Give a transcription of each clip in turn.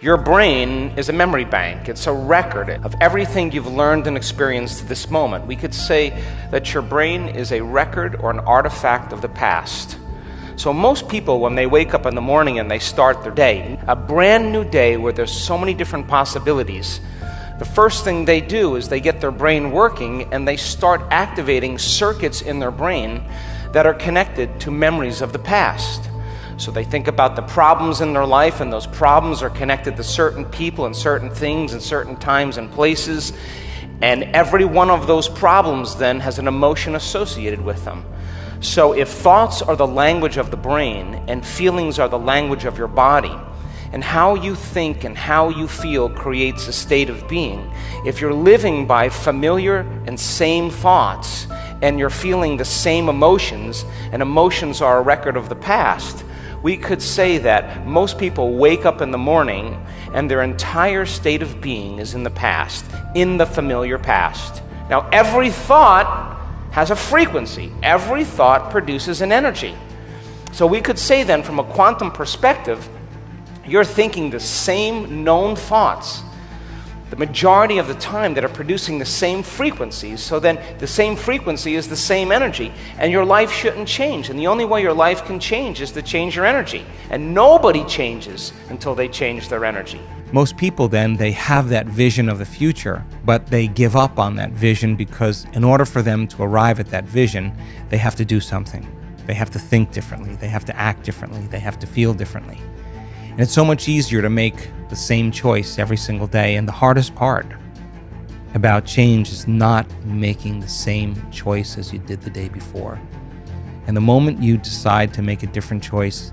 Your brain is a memory bank. It's a record of everything you've learned and experienced to this moment. We could say that your brain is a record or an artifact of the past. So most people, when they wake up in the morning and they start their day, a brand new day where there's so many different possibilities, the first thing they do is they get their brain working and they start activating circuits in their brain that are connected to memories of the past. So they think about the problems in their life, and those problems are connected to certain people and certain things and certain times and places. And every one of those problems then has an emotion associated with them. So if thoughts are the language of the brain and feelings are the language of your body, and how you think and how you feel creates a state of being, if you're living by familiar and same thoughts and you're feeling the same emotions, and emotions are a record of the past, we could say that most people wake up in the morning and their entire state of being is in the past, in the familiar past. Now, every thought has a frequency. Every thought produces an energy. So we could say then, from a quantum perspective, you're thinking the same known thoughts the majority of the time that are producing the same frequencies. So then the same frequency is the same energy, and your life shouldn't change. And the only way your life can change is to change your energy. And nobody changes until they change their energy. Most people then, they have that vision of the future, but they give up on that vision because in order for them to arrive at that vision, they have to do something. They have to think differently. They have to act differently. They have to feel differently. And it's so much easier to make the same choice every single day. And the hardest part about change is not making the same choice as you did the day before. And the moment you decide to make a different choice,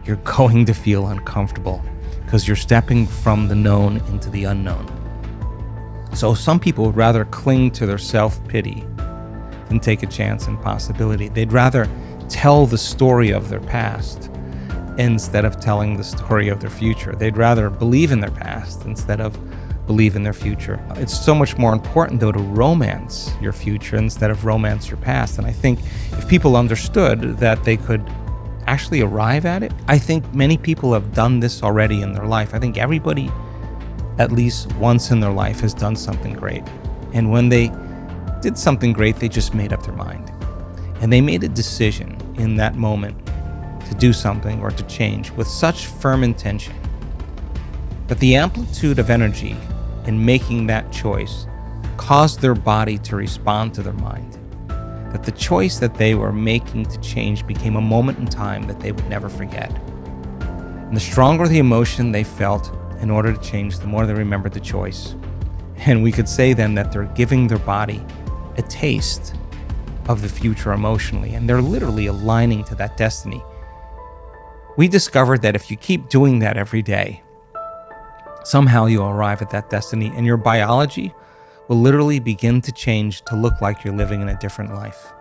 you're going to feel uncomfortable because you're stepping from the known into the unknown. So some people would rather cling to their self-pity than take a chance and possibility. They'd rather tell the story of their past instead of telling the story of their future. They'd rather believe in their past instead of believe in their future. It's so much more important, though, to romance your future instead of romance your past. And I think if people understood that they could actually arrive at it, I think many people have done this already in their life. I think everybody, at least once in their life, has done something great. And when they did something great, they just made up their mind. And they made a decision in that moment to do something or to change with such firm intention that the amplitude of energy in making that choice caused their body to respond to their mind. That the choice that they were making to change became a moment in time that they would never forget. And the stronger the emotion they felt in order to change, the more they remembered the choice. And we could say then that they're giving their body a taste of the future emotionally, and they're literally aligning to that destiny. We discovered that if you keep doing that every day, somehow you'll arrive at that destiny, and your biology will literally begin to change to look like you're living in a different life.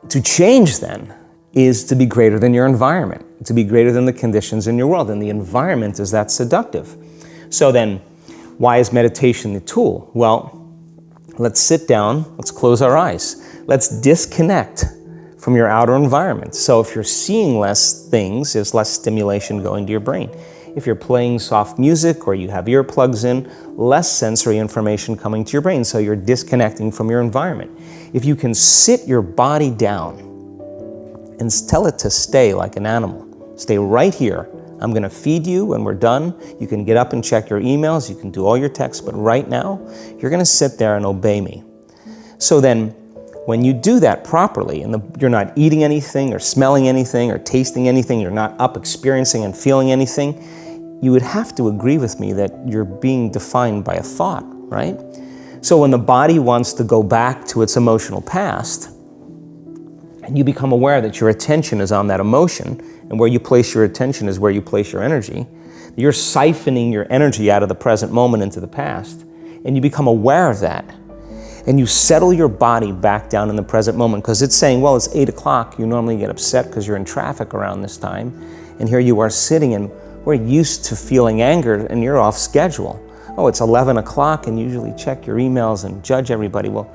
To change, then, is to be greater than your environment, to be greater than the conditions in your world, and the environment is that seductive. So then, why is meditation the tool? Well, let's sit down, let's close our eyes, let's disconnect from your outer environment. So if you're seeing less things, there's less stimulation going to your brain. If you're playing soft music or you have earplugs in, less sensory information coming to your brain, so you're disconnecting from your environment. If you can sit your body down and tell it to stay like an animal, stay right here. I'm going to feed you when we're done. You can get up and check your emails, you can do all your texts, but right now, you're going to sit there and obey me. So then, when you do that properly, and you're not eating anything or smelling anything or tasting anything, you're not up experiencing and feeling anything, you would have to agree with me that you're being defined by a thought, right? So when the body wants to go back to its emotional past, and you become aware that your attention is on that emotion, and where you place your attention is where you place your energy, you're siphoning your energy out of the present moment into the past, and you become aware of that. And you settle your body back down in the present moment, because it's saying, well, it's 8 o'clock. You normally get upset because you're in traffic around this time. And here you are sitting, and we're used to feeling anger, and you're off schedule. Oh, it's 11 o'clock, and you usually check your emails and judge everybody. Well,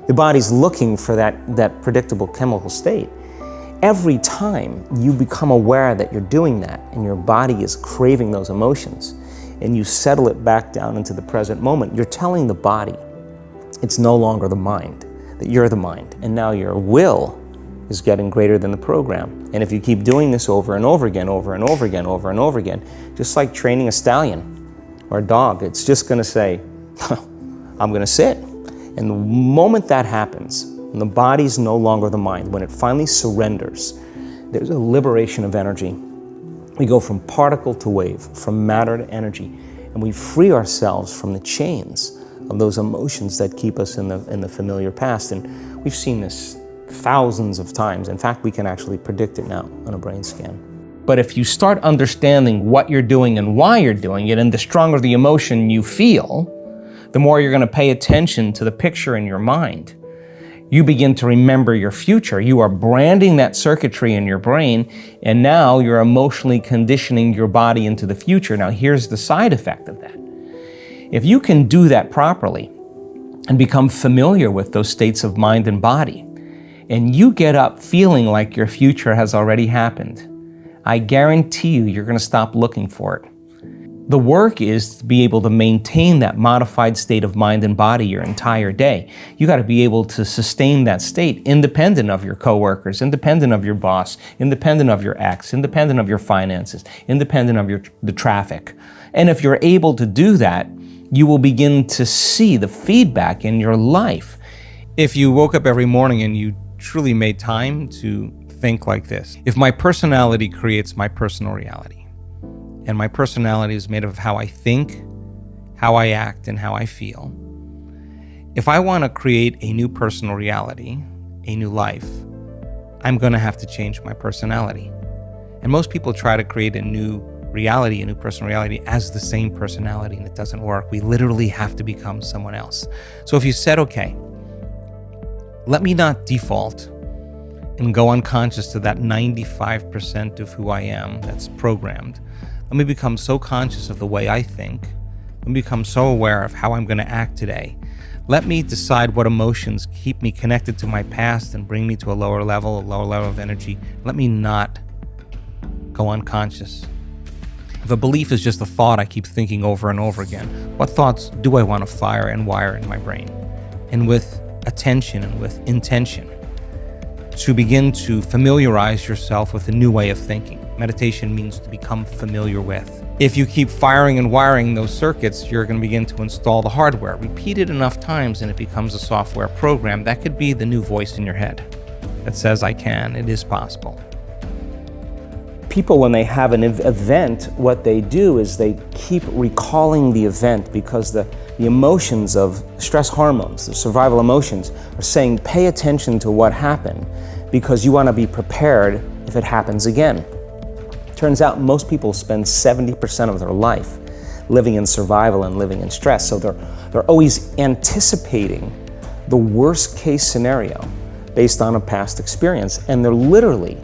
the body's looking for that predictable chemical state. every time you become aware that you're doing that and your body is craving those emotions and you settle it back down into the present moment, you're telling the body it's no longer the mind, that you're the mind. And now your will is getting greater than the program. And if you keep doing this over and over again, over and over again, over and over again, just like training a stallion or a dog, it's just gonna say, I'm gonna sit. And the moment that happens, when the body's no longer the mind, when it finally surrenders, there's a liberation of energy. We go from particle to wave, from matter to energy, and we free ourselves from the chains of those emotions that keep us in the familiar past. And we've seen this thousands of times. In fact, we can actually predict it now on a brain scan. But if you start understanding what you're doing and why you're doing it, and the stronger the emotion you feel, the more you're going to pay attention to the picture in your mind. You begin to remember your future. You are branding that circuitry in your brain, and now you're emotionally conditioning your body into the future. Now, here's the side effect of that. If you can do that properly and become familiar with those states of mind and body, and you get up feeling like your future has already happened, I guarantee you're going to stop looking for it. The work is to be able to maintain that modified state of mind and body your entire day. You got to be able to sustain that state independent of your coworkers, independent of your boss, independent of your ex, independent of your finances, independent of the traffic. And if you're able to do that, you will begin to see the feedback in your life. If you woke up every morning and you truly made time to think like this: if my personality creates my personal reality, and my personality is made of how I think, how I act, and how I feel, if I want to create a new personal reality, a new life, I'm going to have to change my personality. And most people try to create a new reality, a new personal reality, as the same personality, and it doesn't work. We literally have to become someone else. So if you said, okay, let me not default and go unconscious to that 95% of who I am that's programmed. Let me become so conscious of the way I think. Let me become so aware of how I'm going to act today. Let me decide what emotions keep me connected to my past and bring me to a lower level of energy. Let me not go unconscious. If a belief is just a thought I keep thinking over and over again, what thoughts do I want to fire and wire in my brain? And with attention and with intention, to begin to familiarize yourself with a new way of thinking. Meditation means to become familiar with. If you keep firing and wiring those circuits, you're going to begin to install the hardware. Repeat it enough times and it becomes a software program. That could be the new voice in your head that says, I can, it is possible. People, when they have an event, what they do is they keep recalling the event because the emotions of stress hormones, the survival emotions, are saying, pay attention to what happened because you want to be prepared if it happens again. Turns out most people spend 70% of their life living in survival and living in stress. So they're always anticipating the worst case scenario based on a past experience. And they're literally,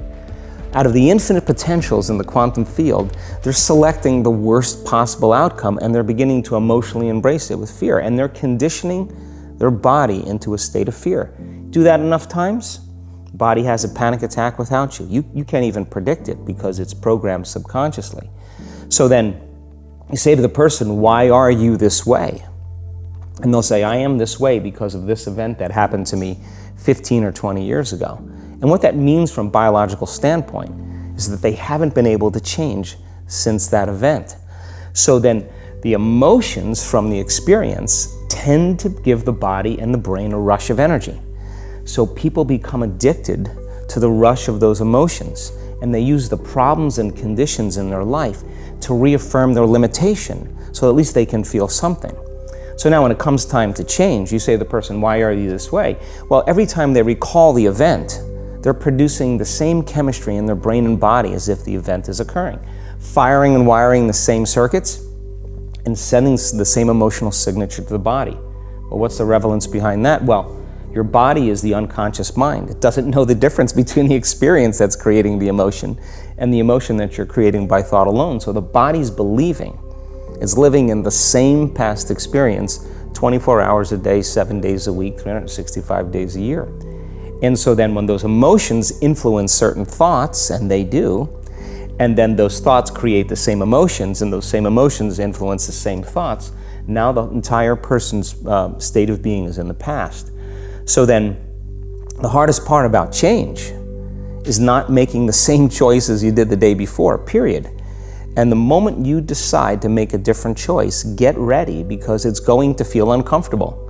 out of the infinite potentials in the quantum field, they're selecting the worst possible outcome and they're beginning to emotionally embrace it with fear. And they're conditioning their body into a state of fear. Do that enough times, body has a panic attack without you. You can't even predict it because it's programmed subconsciously. So then you say to the person, why are you this way? And they'll say, I am this way because of this event that happened to me 15 or 20 years ago. And what that means from a biological standpoint is that they haven't been able to change since that event. So then the emotions from the experience tend to give the body and the brain a rush of energy. So people become addicted to the rush of those emotions, and they use the problems and conditions in their life to reaffirm their limitation, so at least they can feel something. So now when it comes time to change, you say to the person, why are you this way? Well, every time they recall the event, they're producing the same chemistry in their brain and body as if the event is occurring, firing and wiring the same circuits and sending the same emotional signature to the body. Well, what's the relevance behind that? Well, your body is the unconscious mind. It doesn't know the difference between the experience that's creating the emotion and the emotion that you're creating by thought alone. So the body's believing it's living in the same past experience 24 hours a day, 7 days a week, 365 days a year. And so then when those emotions influence certain thoughts, and they do, and then those thoughts create the same emotions, and those same emotions influence the same thoughts, now the entire person's state of being is in the past. So then the hardest part about change is not making the same choices you did the day before, period. And the moment you decide to make a different choice, get ready, because it's going to feel uncomfortable.